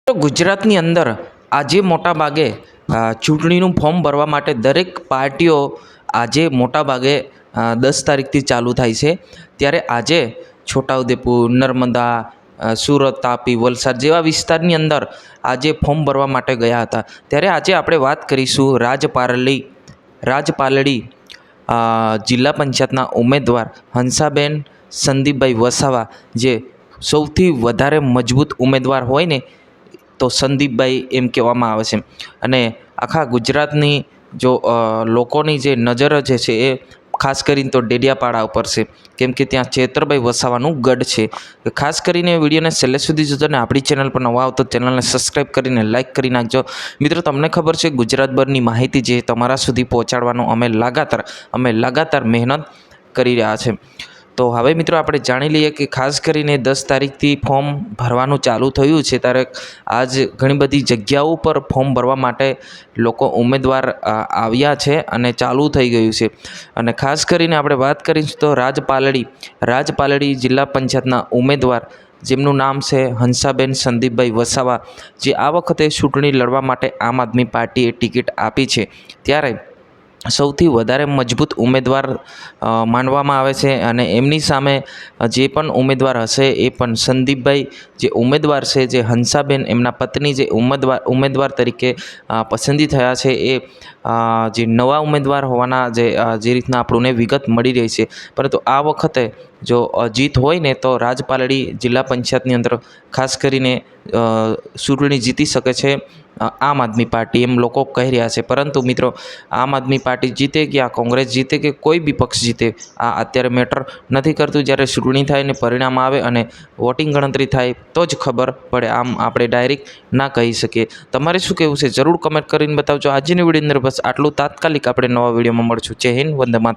તો ગુજરાતની અંદર આજે મોટા ભાગે ચૂંટણીનું ફોર્મ ભરવા માટે દરેક પાર્ટીઓ આજે મોટા ભાગે 10 તારીખથી ચાલુ થાય છે. ત્યારે આજે છોટાઉદેપુર, નર્મદા, સુરત, તાપી, વલસાડ જેવા વિસ્તારની અંદર આજે ફોર્મ ભરવા માટે ગયા હતા. ત્યારે આજે આપણે વાત કરીશું રાજપાલડી જિલ્લા પંચાયતના ઉમેદવાર હંસાબેન સંદીપભાઈ વસાવા, જે સૌથી વધારે મજબૂત ઉમેદવાર હોય ને તો સંદીપભાઈ એમ કહેવામાં આવે છે. અને આખા ગુજરાતની જો લોકોની જે નજર જે છે એ ખાસ કરીને તો ડેડિયાપાડા ઉપર છે, કેમ કે ત્યાં ચેતરભાઈ વસાવાનું ગઢ છે. ખાસ કરીને વિડીયોને છેલ્લે સુધી જોજો અને આપણી ચેનલ પર નવા આવો તો ચેનલને સબસ્ક્રાઈબ કરીને લાઇક કરી નાખજો. મિત્રો, તમને ખબર છે ગુજરાતભરની માહિતી જે તમારા સુધી પહોંચાડવાનું અમે લગાતાર મહેનત કરી રહ્યા છે. તો હવે મિત્રો આપણે જાણી લઈએ કે ખાસ કરીને 10 તારીખથી ફોર્મ ભરવાનું ચાલુ થયું છે. ત્યારે આજ ઘણી બધી જગ્યાઓ પર ફોર્મ ભરવા માટે લોકો ઉમેદવાર આવ્યા છે અને ચાલુ થઈ ગયું છે. અને ખાસ કરીને આપણે વાત કરીશું તો રાજપાલડી જિલ્લા પંચાયતના ઉમેદવાર જેમનું નામ છે હંસાબેન સંદીપભાઈ વસાવા, જે આ વખતે ચૂંટણી લડવા માટે આમ આદમી પાર્ટીએ ટિકિટ આપી છે. ત્યારે સૌથી વધારે મજબૂત ઉમેદવાર માનવામાં આવે છે. અને એમની સામે જે પણ ઉમેદવાર હશે એ પણ સંદીપભાઈ જે ઉમેદવાર છે, જે હંસાબેન એમના પત્ની જે ઉમેદવાર તરીકે પસંદગી થયા છે, એ જે નવા ઉમેદવાર હોવાના જે રીતના આપણને વિગત મળી રહી છે. પરંતુ આ વખતે જો જીત હોય ને તો રાજપાલડી જિલ્લા પંચાયતની અંદર ખાસ કરીને ચૂંટણી જીતી શકે છે આમ આદમી પાર્ટી, એમ લોકો કહી રહ્યા છે. પરંતુ મિત્રો, આમ આદમી પાર્ટી જીતે કે કોંગ્રેસ જીતે કે કોઈ બી પક્ષ જીતે, આ અત્યારે મેટર નથી કરતું. જ્યારે ચૂંટણી થાય ને પરિણામ આવે અને વોટિંગ ગણતરી થાય તો જ ખબર પડે. આમ આપણે ડાયરેક્ટ ના કહી શકીએ. તમારે શું કહેવું છે જરૂર કમેન્ટ કરીને બતાવજો. આજની વિડીયોની અંદર બસ આટલું. તાત્કાલિક આપણે નવા વિડીયોમાં મળશું. જય હિન્દ, વંદે માતરમ.